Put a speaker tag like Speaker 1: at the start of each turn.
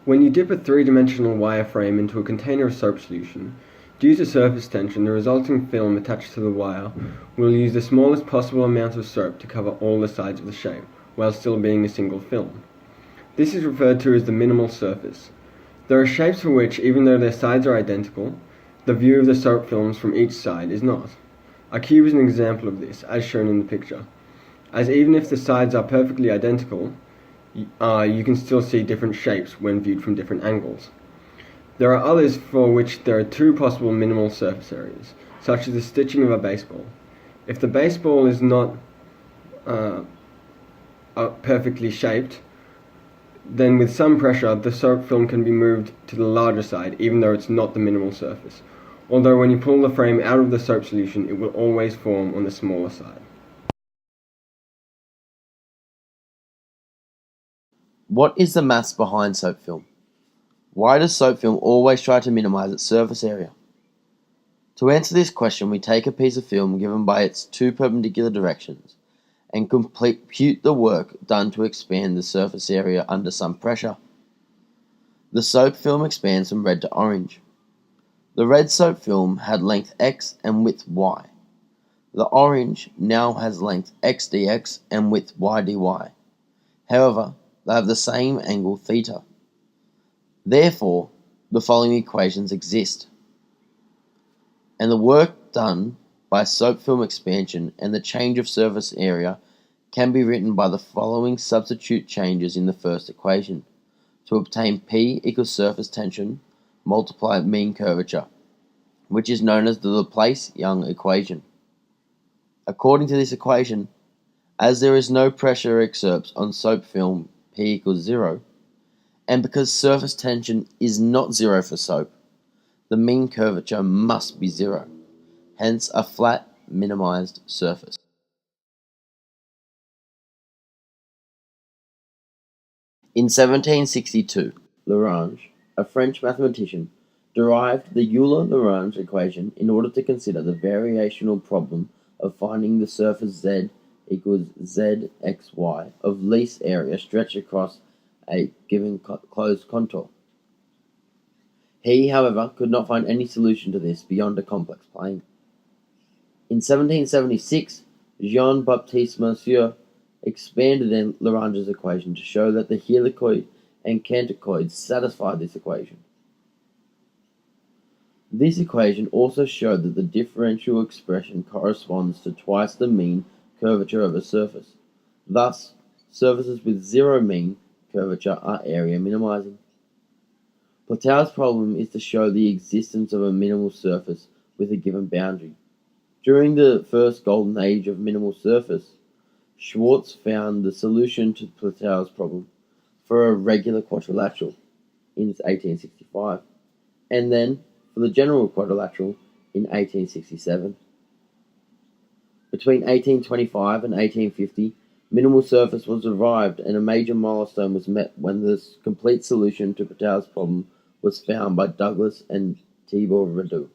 Speaker 1: When you dip a three-dimensional wireframe into a container of soap solution, due to surface tension, the resulting film attached to the wire will use the smallest possible amount of soap to cover all the sides of the shape, while still being a single film. This is referred to as the minimal surface. There are shapes for which, even though their sides are identical, the view of the soap films from each side is not. A cube is an example of this, as shown in the picture, as even if the sides are perfectly identical, you can still see different shapes when viewed from different angles. There are others for which there are two possible minimal surface areas, such as the stitching of a baseball. If the baseball is not perfectly shaped, then with some pressure the soap film can be moved to the larger side, even though it's not the minimal surface. Although when you pull the frame out of the soap solution, it will always form on the smaller side.
Speaker 2: What is the maths behind soap film? Why does soap film always try to minimize its surface area? To answer this question, we take a piece of film given by its two perpendicular directions and compute the work done to expand the surface area under some pressure. The soap film expands from red to orange. The red soap film had length x and width y. The orange now has length x dx and width y dy. However, they have the same angle theta. Therefore, the following equations exist. And the work done by soap film expansion and the change of surface area can be written by the following substitute changes in the first equation to obtain P equals surface tension multiplied mean curvature, which is known as the Laplace-Young equation. According to this equation, as there is no pressure exerted on soap film P equals 0, and because surface tension is not 0 for soap, the mean curvature must be 0, hence a flat, minimized surface. In 1762, Lagrange, a French mathematician, derived the Euler-Lagrange equation in order to consider the variational problem of finding the surface Z equals zxy of least area stretched across a given closed contour. He, however, could not find any solution to this beyond a complex plane. In 1776, Jean-Baptiste Monsieur expanded Lagrange's equation to show that the helicoid and canticoid satisfy this equation. This equation also showed that the differential expression corresponds to twice the mean curvature of a surface. Thus, surfaces with zero mean curvature are area minimizing. Plato's problem is to show the existence of a minimal surface with a given boundary. During the first golden age of minimal surface, Schwarz found the solution to Plato's problem for a regular quadrilateral in 1865, and then for the general quadrilateral in 1867. Between 1825 and 1850, minimal surface was arrived, and a major milestone was met when the complete solution to Plato's problem was found by Douglas and Tibor Redou.